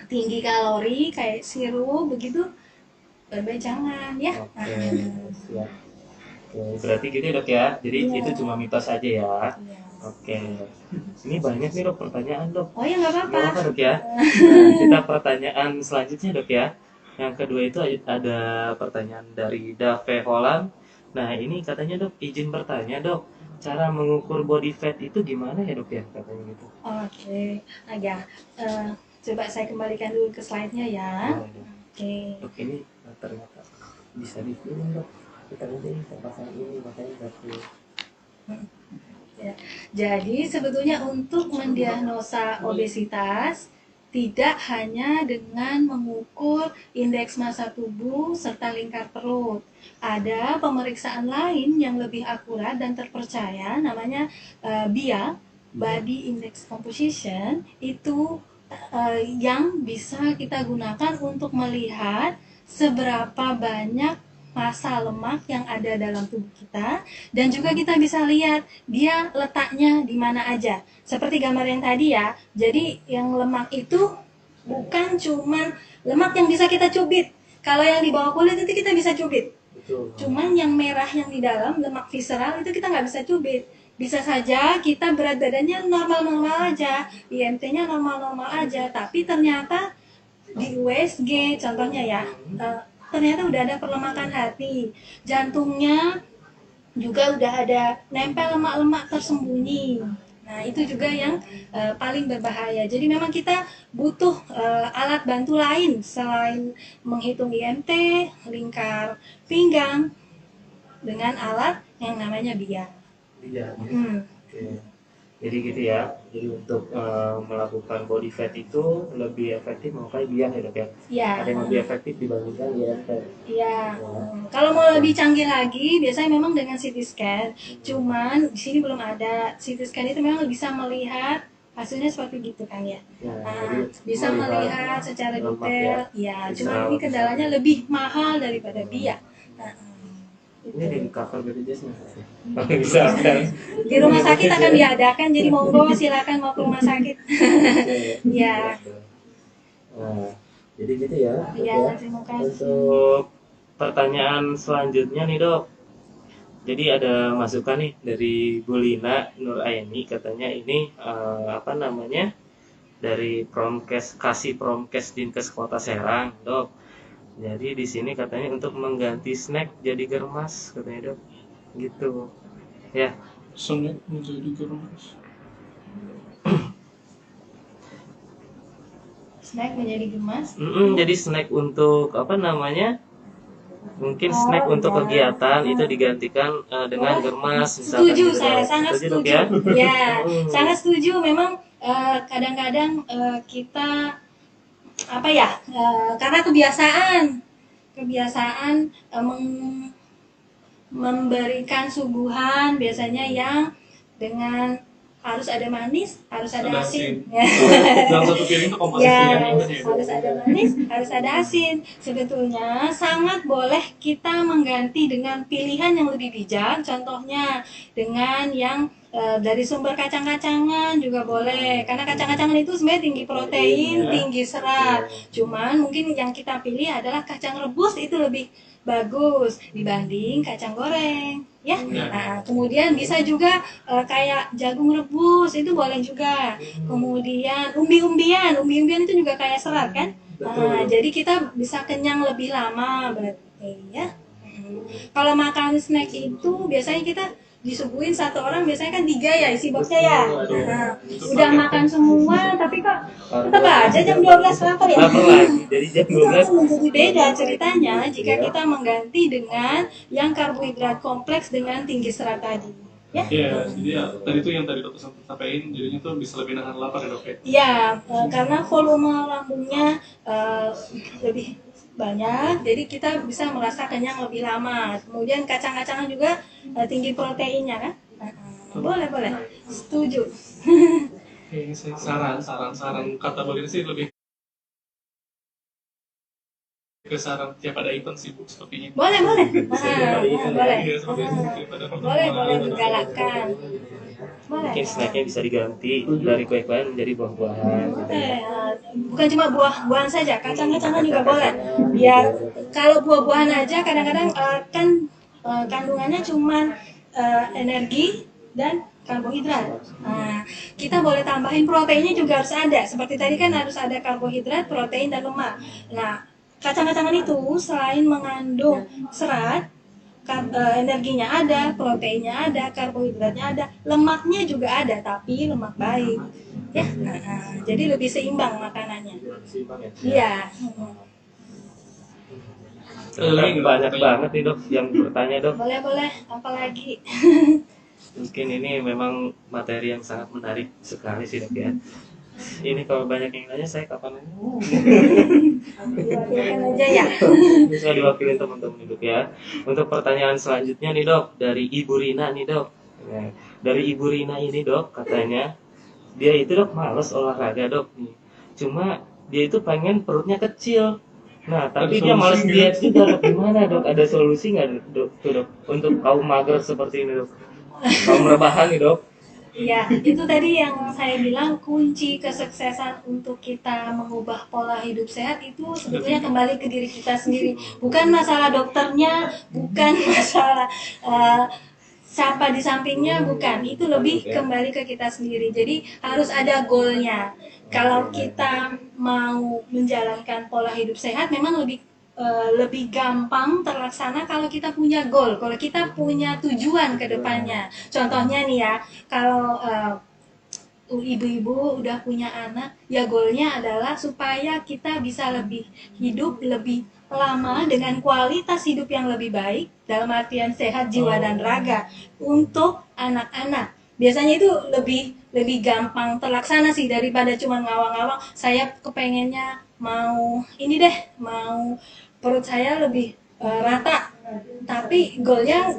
tinggi kalori kayak sirup begitu, lebih jangan ya. Oke, siap. Oke, berarti gitu ya dok ya. Jadi itu cuma mitos aja ya. Oke. Ini banyak nih dok pertanyaan dok. Oh ya nggak apa-apa. Nggak apa dok ya. Nah, kita pertanyaan selanjutnya dok ya. Yang kedua itu ada pertanyaan dari Dave Holland. Nah ini katanya dok, izin bertanya dok, cara mengukur body fat itu gimana ya dok ya katanya gitu. Oke. Coba saya kembalikan dulu ke slide-nya ya. Oke. Dok ini ternyata bisa dipilih dok. Kita nanti pasang ini makanya satu. Ya. Jadi sebetulnya untuk mendiagnosa obesitas tidak hanya dengan mengukur indeks massa tubuh serta lingkar perut. Ada pemeriksaan lain yang lebih akurat dan terpercaya, namanya BIA, Body Index Composition. Itu yang bisa kita gunakan untuk melihat seberapa banyak massa lemak yang ada dalam tubuh kita, dan juga kita bisa lihat dia letaknya di mana aja. Seperti gambar yang tadi ya. Jadi yang lemak itu bukan cuman lemak yang bisa kita cubit. Kalau yang di bawah kulit itu kita bisa cubit. Betul. Cuman yang merah yang di dalam, lemak visceral itu kita nggak bisa cubit. Bisa saja kita berat badannya normal-normal aja, IMT-nya normal-normal aja, tapi ternyata di USG contohnya ya, ternyata udah ada perlemakan hati, jantungnya juga udah ada nempel lemak-lemak tersembunyi. Nah, itu juga yang paling berbahaya. Jadi memang kita butuh alat bantu lain selain menghitung IMT, lingkar pinggang, dengan alat yang namanya BIA. Iya. Hmm. Oke. Jadi gitu ya. Jadi untuk melakukan body fat itu lebih efektif memakai biang ya dok ya. Ya. Ada yang lebih efektif dibandingkan IMT. Iya. Kalau mau lebih canggih lagi, biasanya memang dengan CT scan. Cuman di sini belum ada. CT scan itu memang bisa melihat hasilnya seperti gitu kan ya. Ya, Nah, jadi bisa melihat secara lemak detail. Ya, cuma ini kendalanya lebih mahal daripada BIA. Nah, ini di cover BPJS nggak? Kalau misalkan di rumah sakit akan diadakan, jadi monggo silakan mau ke rumah sakit. Ya. Nah, jadi gitu ya. Dok, Ya, ya. terima kasih. Untuk pertanyaan selanjutnya nih dok. Jadi ada masukan nih dari Bu Lina Nuraini, katanya ini apa namanya, dari Kasih Promkes Dinkes Kota Serang dok. Jadi di sini katanya untuk mengganti snack jadi germas katanya dok, gitu ya. Snack menjadi germas. Snack menjadi gemas. Jadi snack untuk apa namanya, mungkin snack untuk iya. kegiatan itu digantikan dengan germas misalkan Setuju, gitu, saya Dok. sangat Setuju, Dok, setuju. ya. Ya, sangat setuju. Memang kadang-kadang kita apa ya, karena kebiasaan memberikan suguhan biasanya yang dengan harus ada manis, harus ada Ada asin. asin. Dalam satu piring itu komposisi Ya, yang harus ada manis, harus ada asin. Sebetulnya sangat boleh kita mengganti dengan pilihan yang lebih bijak. Contohnya dengan yang dari sumber kacang-kacangan juga boleh. Karena kacang-kacangan itu sebenarnya tinggi protein, tinggi serat. Cuman mungkin yang kita pilih adalah kacang rebus, itu lebih bagus dibanding kacang goreng. Ya, nah, kemudian bisa juga kayak jagung rebus itu boleh juga. Kemudian umbi-umbian itu juga kayak serat kan. Nah, jadi kita bisa kenyang lebih lama berarti ya. Kalau makan snack itu biasanya kita disuguhin satu orang biasanya kan 3 ya isi boxnya ya. Nah, udah makan semua tapi kok tetap aja jam 12 lapar ya. Lapar lagi. Jadi jam Itu 12 akan menjadi beda ceritanya jika kita mengganti dengan yang karbohidrat kompleks dengan tinggi serat tadi. Ya. Iya, jadi ya tadi itu yang tadi dokter sampaikan, jadinya tuh bisa lebih nahan lapar ya dok ya. Ya, karena volume lambungnya lebih banyak, jadi kita bisa merasa kenyang lebih lama. Kemudian kacang-kacangan juga tinggi proteinnya kan. Boleh, setuju. Oke, saran kata Boleh sih lebih ke saran tiap ada event sih Bu, sepertinya. Boleh. Boleh. Iya, seperti itu. Boleh digalakkan. Boleh. mungkin snacknya bisa diganti dari kue-kuean menjadi buah-buahan gitu Boleh, ya. bukan cuma buah-buahan saja, kacang-kacangan juga boleh. Ya, kalau buah-buahan aja kadang-kadang kan kandungannya cuma energi dan karbohidrat. Nah, kita boleh tambahin proteinnya juga harus ada. Seperti tadi kan harus ada karbohidrat, protein dan lemak. Nah, kacang-kacangan itu selain mengandung serat, energinya ada, proteinnya ada, karbohidratnya ada, lemaknya juga ada, tapi lemak baik. Ya, jadi lebih seimbang makanannya. Seimbang ya. Iya. Banyak banget nih dok yang bertanya dok. Boleh, apalagi. Mungkin ini memang materi yang sangat menarik sekali sih dok ya. Ini kalau banyak yang nanya saya kapan nanya? Diwakilkan aja ya. Bisa diwakilin teman-teman nih dok ya. Untuk pertanyaan selanjutnya nih dok, dari Ibu Rina nih dok. Nah, dari Ibu Rina ini dok, katanya dia itu dok males olahraga dok nih. Cuma dia itu pengen perutnya kecil. Nah, tapi Ada dia malas solusi diet juga, dok. Gimana dok? Ada solusi nggak dok, tuh, dok? Untuk kaum mager seperti ini dok? Kaum rebahan nih dok? Ya, itu tadi yang saya bilang kunci kesuksesan untuk kita mengubah pola hidup sehat itu sebetulnya kembali ke diri kita sendiri. Bukan masalah dokternya, bukan masalah siapa di sampingnya, bukan. Itu lebih kembali ke kita sendiri. Jadi harus ada goalnya. Kalau kita mau menjalankan pola hidup sehat, memang lebih gampang terlaksana kalau kita punya goal, kalau kita punya tujuan ke depannya. Contohnya nih ya, kalau ibu-ibu udah punya anak, ya goalnya adalah supaya kita bisa hidup lebih lama dengan kualitas hidup yang lebih baik, dalam artian sehat jiwa dan raga untuk anak-anak. Biasanya itu lebih gampang terlaksana sih daripada cuma ngawang-ngawang. Saya kepengennya mau ini deh, mau perut saya lebih rata, tapi goalnya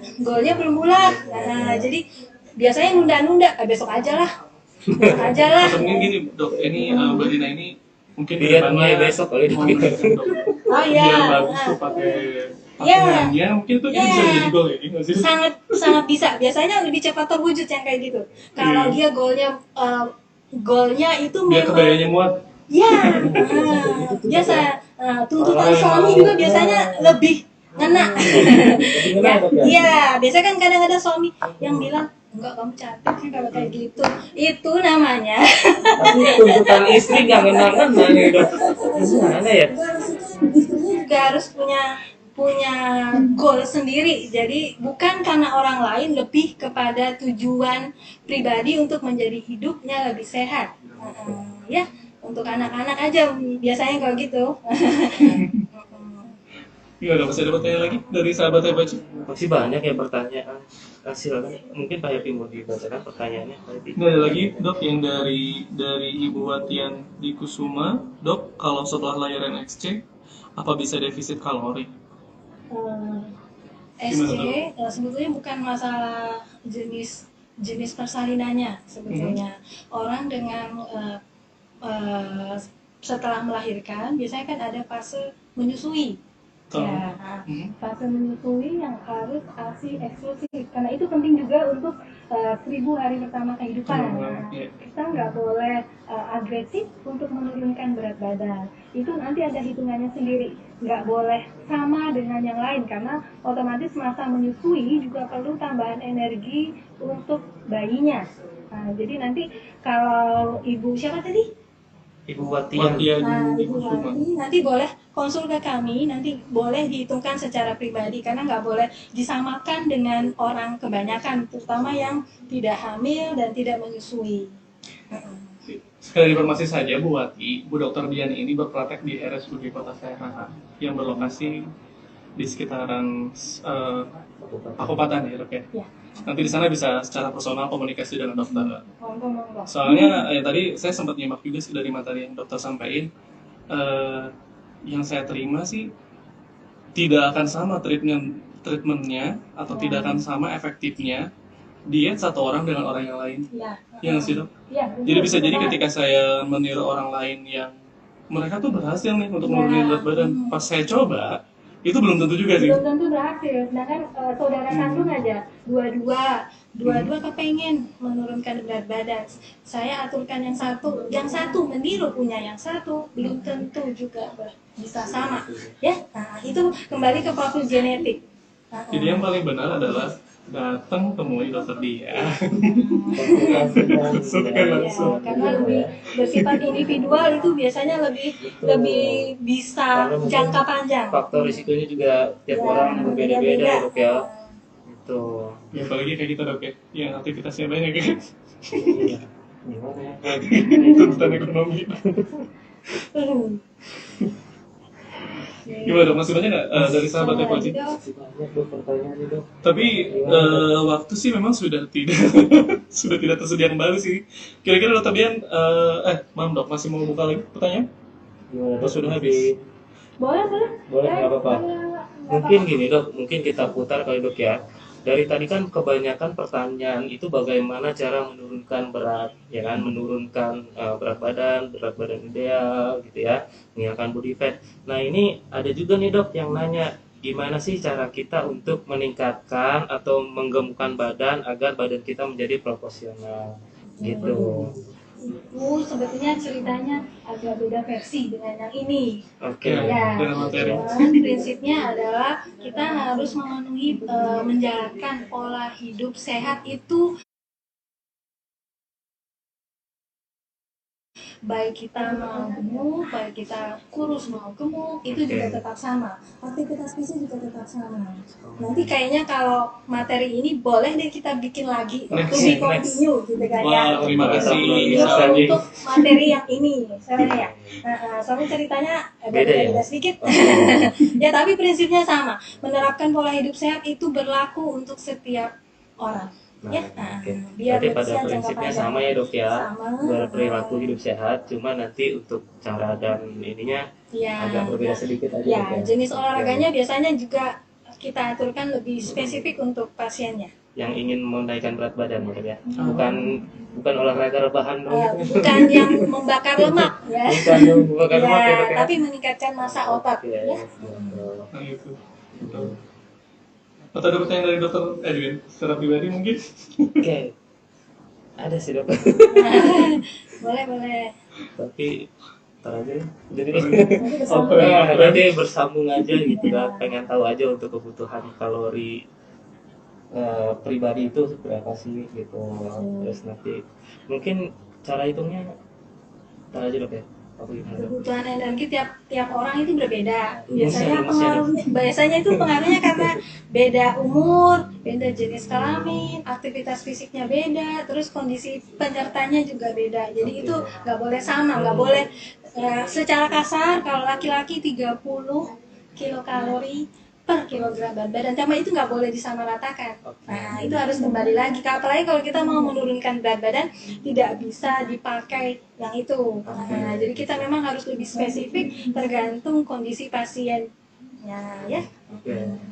belum bulat. Nah, jadi biasanya nunda-nunda, besok aja lah, besok aja lah. Atau mungkin gini dok, ini Mbak Dina ini mungkin Diet kedepannya mulai besok kali mau dok. menekan, dok. Oh Biar iya, bagus tuh pakai Iya. pakaiannya, mungkin tuh ini bisa Iya. jadi goal ya, nggak sih? sangat sangat bisa. Biasanya lebih cepat terwujud yang kayak gitu. Kalau Iya. dia goalnya itu Biar memang kebayanya muat. ya biasa. Tuntutan suami juga biasanya lebih ngena. Ya, iya, biasanya kan kadang ada suami yang bilang enggak, kamu cantik sih kalau kayak gitu. Itu namanya Tapi tuntutan istri nggak ngena-ngena nih dok. Gimana ya? juga harus punya goal sendiri. Jadi bukan karena orang lain, lebih kepada tujuan pribadi untuk menjadi hidupnya lebih sehat. Ya, untuk anak-anak aja biasanya kalau gitu. Gimana, masih ada pertanyaan lagi dari sahabat saya baca? Masih banyak ya pertanyaan. Silakan. Mungkin Pak Happy mau dibacakan pertanyaannya. Pak Happy. Ini ada lagi dok yang dari Ibu Watian di Kusuma. Dok, kalau setelah layaran XC apa bisa defisit kalori? SC sebetulnya bukan masalah jenis persalinannya sebetulnya. Orang dengan setelah melahirkan biasanya kan ada fase menyusui. Ya, fase menyusui yang harus ASI eksklusif, karena itu penting juga untuk 1000 hari pertama kehidupan. Kita nggak boleh agresif untuk menurunkan berat badan. Itu nanti ada hitungannya sendiri. Nggak boleh sama dengan yang lain, karena otomatis masa menyusui juga perlu tambahan energi untuk bayinya. Nah, jadi nanti kalau ibu siapa tadi? Ibu Watian. Nah, Ibu Wati nanti boleh konsul ke kami, nanti boleh dihitungkan secara pribadi, karena nggak boleh disamakan dengan orang kebanyakan, terutama yang tidak hamil dan tidak menyusui. Sekali informasi saja, Bu Wati, Bu Dr. Dian ini berpraktek di RSUD Kota Serang yang berlokasi di sekitaran Pakopaten ya dok ya? Ya. Nanti di sana bisa secara personal komunikasi dengan dokter. Monggo. Soalnya tadi saya sempat nyimak juga sih dari materi yang dokter sampaikan. Yang saya terima sih tidak akan sama treatmentnya atau tidak akan sama efektifnya diet satu orang dengan orang yang lain. Iya nggak sih dok? Ya, Jadi bisa jadi ketika saya meniru orang lain yang mereka tuh berhasil nih untuk menurunin berat badan, pas saya coba itu belum tentu juga sih. belum tentu berhasil. Sedangkan saudara kandung aja dua-dua kepengen menurunkan berat badan. Saya aturkan yang satu meniru punya yang satu, belum tentu juga bisa sama. Ya, nah, itu kembali ke profil genetik. Jadi yang paling benar adalah datang temui dokter dia. Konsulkan langsung. Ya, karena lebih bersifat individual, itu biasanya lebih bisa jangka panjang. Faktor risikonya juga tiap orang berbeda-beda ya dok ya. Itu. Ya, apalagi kayak kita dok ya, yang aktivitasnya banyak ya. Iya. Gimana ya? Tuntutan ekonomi. Gimana dok, masih banyak nggak dari sahabat Epoji? Masih banyak dok pertanyaannya dok. Tapi waktu sih memang sudah tidak sudah tidak tersedia kembali sih. Kira-kira dokter Dian, maaf dok, masih mau buka lagi pertanyaan? Gimana dok? Sudah habis. Boleh. Boleh, nggak apa-apa. Mungkin gini dok, mungkin kita putar kali dok ya. dari tadi kan kebanyakan pertanyaan itu bagaimana cara menurunkan berat, ya kan, menurunkan berat badan ideal gitu ya, menghilangkan body fat. Nah ini ada juga nih dok yang nanya, gimana sih cara kita untuk meningkatkan atau menggemukkan badan agar badan kita menjadi proporsional gitu. Itu sebetulnya ceritanya agak beda versi dengan yang ini. Oke. Ya, dengan materi. cuman prinsipnya adalah kita harus memenuhi menjalankan pola hidup sehat itu, baik kita mau gemuk, baik kita kurus mau gemuk, itu juga tetap sama. Aktivitas fisik juga tetap sama. Nanti kayaknya kalau materi ini boleh deh kita bikin lagi Next, to be continue gitu kan ya. Wah, terima kasih. Untuk materi yang ini, soalnya ya. Soalnya ceritanya agak Beda ya? beda sedikit. Ya tapi prinsipnya sama. Menerapkan pola hidup sehat itu berlaku untuk setiap orang. Nah, Ya, oke. biar Berarti pada bersih jangka prinsipnya panjang. sama ya dok ya, Sama. berperilaku hidup sehat, cuma nanti untuk cara dan ininya Ya, agak berbeda sedikit aja. ya, dok, jenis olahraganya biasanya juga kita aturkan lebih spesifik untuk pasiennya. yang ingin menaikkan berat badan gitu ya, bukan olahraga rebahan dong. Bukan yang membakar lemak ya. Bukan yang membakar lemak ya, Ya, dok ya. tapi meningkatkan massa otot Oke, ya. betul. Nah itu. Betul. Atau ada pertanyaan dari dokter Edwin secara pribadi mungkin? Oke. Ada sih dok. Boleh. Tapi ntar aja deh. Jadi Nanti bersama. nanti bersambung aja gitu kan. Pengen tahu aja untuk kebutuhan kalori pribadi itu berapa sih gitu. Terus nanti mungkin cara hitungnya ntar aja dok ya. Apa gimana dok? Kebutuhan energi tiap orang itu berbeda. Rumusnya ada. Biasanya itu pengaruhnya karena beda umur, beda jenis kelamin, aktivitas fisiknya beda, terus kondisi penyertanya juga beda. Jadi itu nggak boleh sama, nggak boleh secara kasar kalau laki-laki 30 kilokalori per kilogram berat badan, sama itu nggak boleh disamaratakan. Nah itu harus kembali lagi, apalagi kalau kita mau menurunkan berat badan tidak bisa dipakai yang itu. Nah, jadi kita memang harus lebih spesifik tergantung kondisi pasiennya ya.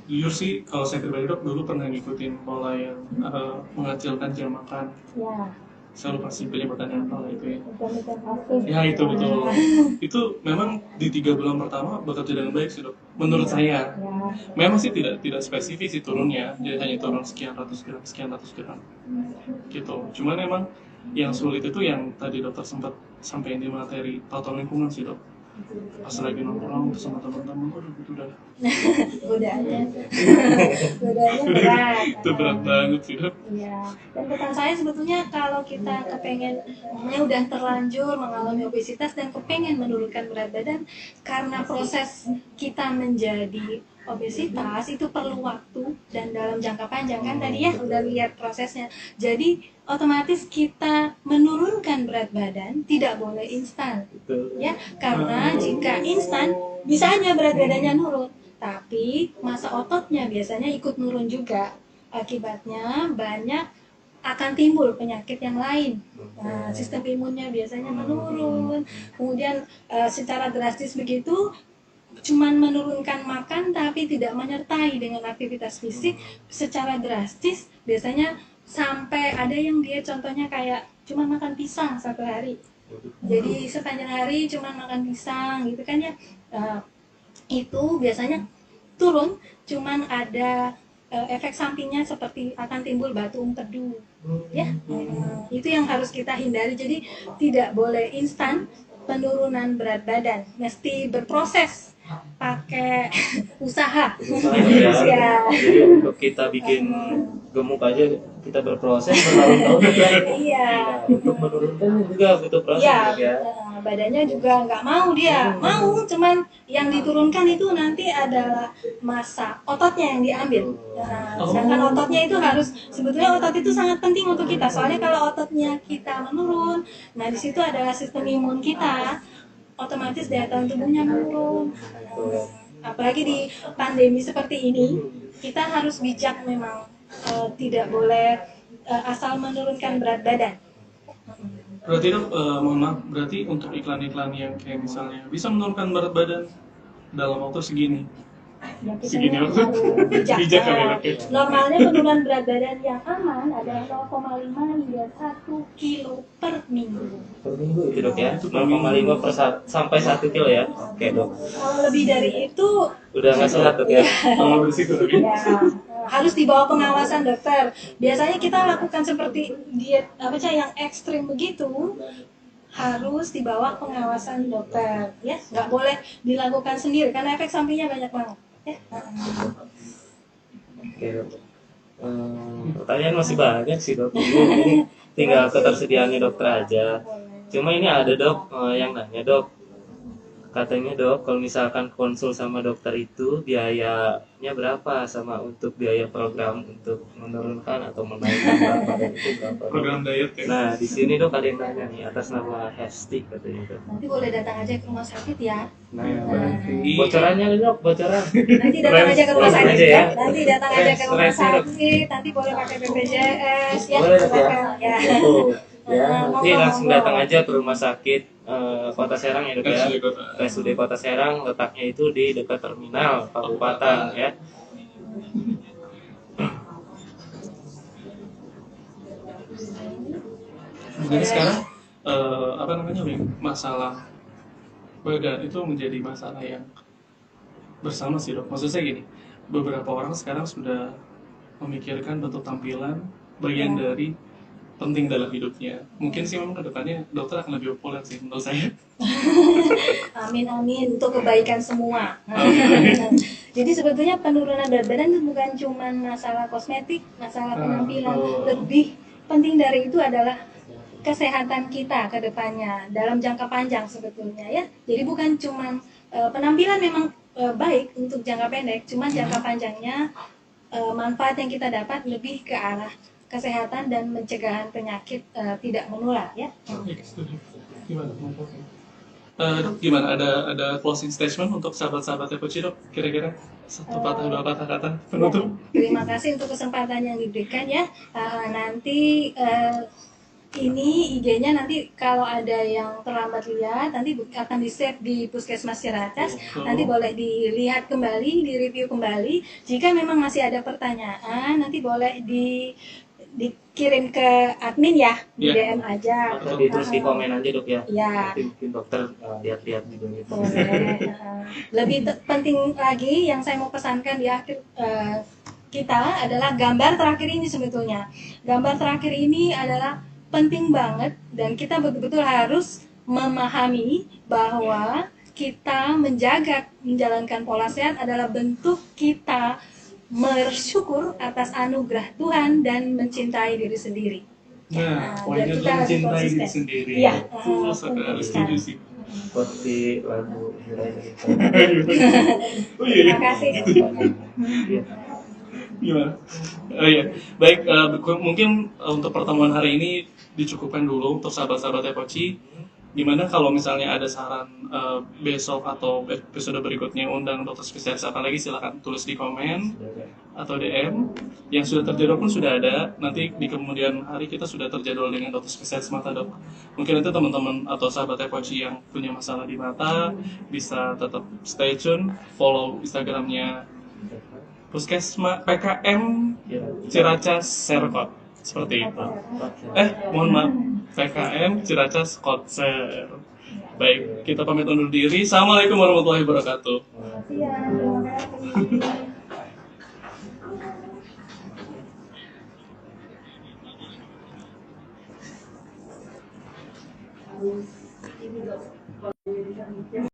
Jujur sih, kalau saya pribadi dok, dulu pernah ngikutin pola yang mengecilkan jam makan. Ya, Saya lupa sih pilih pertanyaan apa itu ya. bukan aktif. Ya itu betul. Itu memang di 3 bulan pertama bekerja dengan baik sih dok. Menurut saya, Ya, memang sih tidak spesifik sih turunnya, jadi hanya turun sekian ratus gram, gitu. Cuman memang yang sulit itu yang tadi dokter sempat sampaikan di materi tata lingkungan sih dok. Pas lagi nongkrong sama teman-teman, aduh itu udah godaannya berat. itu berat banget sih dok. Iya, dan pesan saya sebetulnya kalau kita kepengennya udah terlanjur mengalami obesitas dan kepengen menurunkan berat badan, karena proses kita menjadi obesitas itu perlu waktu dan dalam jangka panjang kan tadi ya udah lihat prosesnya. Jadi otomatis kita menurunkan berat badan tidak boleh instan ya, karena jika instan bisa aja berat badannya nurun, tapi massa ototnya biasanya ikut nurun juga. Akibatnya banyak akan timbul penyakit yang lain. Nah, sistem imunnya biasanya menurun. Kemudian secara drastis begitu, cuman menurunkan makan tapi tidak menyertai dengan aktivitas fisik secara drastis, biasanya sampai ada yang dia contohnya kayak cuma makan pisang satu hari. Jadi sepanjang hari cuma makan pisang gitu kan ya. Itu biasanya turun, cuman ada efek sampingnya seperti akan timbul batu empedu ya. Itu yang harus kita hindari. Jadi tidak boleh instan penurunan berat badan, mesti berproses, pakai usaha. Ya. Jadi untuk kita bikin gemuk aja kita berproses bertahun-tahun ya. Iya. Untuk menurunkan juga butuh proses Iya, ya. badannya juga nggak mau dia, mau cuman yang diturunkan itu nanti adalah massa ototnya yang diambil. Nah, sedangkan ototnya itu harus, sebetulnya otot itu sangat penting untuk kita, soalnya kalau ototnya kita menurun, nah di situ adalah sistem imun kita, otomatis daya tahan tubuhnya menurun. Apalagi di pandemi seperti ini, kita harus bijak memang, tidak boleh asal menurunkan berat badan. Berarti dok, mohon maaf, berarti untuk iklan-iklan yang kayak misalnya bisa menurunkan berat badan dalam waktu segini, Ya, kita Segini harus waktu. bijak. Bijak kali, Nah, oke. normalnya penurunan berat badan yang aman adalah 0,5 hingga 1 kilo per minggu. Per minggu itu dok ya, Itu per minggu. 0,5 sampai 1 kilo ya. Oke dok, Kalau lebih dari itu, udah nggak sehat dok ya. Kalau berisiko lagi. ya harus di bawah pengawasan dokter. Biasanya kita lakukan seperti diet apa sih yang ekstrim begitu, harus di bawah pengawasan dokter, ya nggak boleh dilakukan sendiri karena efek sampingnya banyak banget. Ya. Oke dok. Pertanyaan masih banyak sih dok. Ini tinggal ketersediaannya dokter aja. Cuma ini ada dok yang nanya dok. Katanya dok, kalau misalkan konsul sama dokter itu biayanya berapa, sama untuk biaya program untuk menurunkan atau menaikkan berat badan itu berapa? Dok? Program diet ya. Nah di sini dok ada yang nanya nih atas nama Hesti katanya dok. Nanti boleh datang aja ke rumah sakit ya. Nah, Iya. bocorannya nih dok, bocoran. Nanti datang aja ke rumah Langsung sakit aja ya. ya. Nanti datang aja ke rumah Stressnya, Dok. sakit. Nanti boleh pakai BPJS ya. Boleh dok ya. silakan, ya. Betul. Ya, Monggo, nanti langsung monggo. datang aja ke rumah sakit Kota Serang ya dok ya. RSUD Kota. RSUD Kota Serang, letaknya itu di dekat terminal Kabupaten ya. Jadi sekarang apa namanya, Wing? Masalah badan itu menjadi masalah yang bersama sih dok. Maksud saya gini, beberapa orang sekarang sudah memikirkan bentuk tampilan bagian dari penting dalam hidupnya. Mungkin sih memang kedepannya dokter akan lebih populer sih menurut saya. Amin amin untuk kebaikan semua. Jadi sebetulnya penurunan berat badan itu bukan cuma masalah kosmetik, masalah penampilan. Lebih penting dari itu adalah kesehatan kita ke depannya dalam jangka panjang sebetulnya ya. Jadi bukan cuma penampilan memang baik untuk jangka pendek, cuma jangka panjangnya manfaat yang kita dapat lebih ke arah kesehatan dan pencegahan penyakit tidak menular ya. Gimana? Dok, gimana? Ada closing statement untuk sahabat-sahabat Tepoci dok? Kira-kira satu patah dua patah kata penutup? Terima kasih untuk kesempatan yang diberikan ya. Nanti ini IG-nya nanti kalau ada yang terlambat lihat nanti akan di-save di Puskesmas Ciracas. Nanti boleh dilihat kembali, di-review kembali. Jika memang masih ada pertanyaan, nanti boleh dikirim ke admin ya, di Iya. DM aja. Atau terus di komen aja dok ya. Iya. Nanti mungkin dokter lihat-lihat gitu. Boleh. Lebih penting lagi yang saya mau pesankan di akhir kita adalah gambar terakhir ini sebetulnya. Gambar terakhir ini adalah penting banget dan kita betul-betul harus memahami bahwa kita menjalankan pola sehat adalah bentuk kita bersyukur atas anugerah Tuhan dan mencintai diri sendiri. Nah, poinnya biar kita adalah lebih mencintai diri konsisten. sendiri. Iya, Betul sekali, setuju sih. Seperti lagu gitu. Oh iya, iya. Terima kasih. Iya. Gimana? Oh iya, baik. Mungkin untuk pertemuan hari ini dicukupkan dulu untuk sahabat-sahabat Tepoci. Gimana kalau misalnya ada saran besok atau episode berikutnya undang dokter spesialis apa lagi, silakan tulis di komen atau DM. Yang sudah terjadwal pun sudah ada. Nanti di kemudian hari kita sudah terjadwal dengan dokter spesialis mata dok. Mungkin itu teman-teman atau sahabat Tepoci yang punya masalah di mata bisa tetap stay tune, follow Instagramnya Puskesmas PKM Ciracas Serkot seperti itu. Mohon maaf, PKM Ciracas Kotser. Baik, kita pamit undur diri. Assalamualaikum warahmatullahi wabarakatuh. Iya, terima kasih.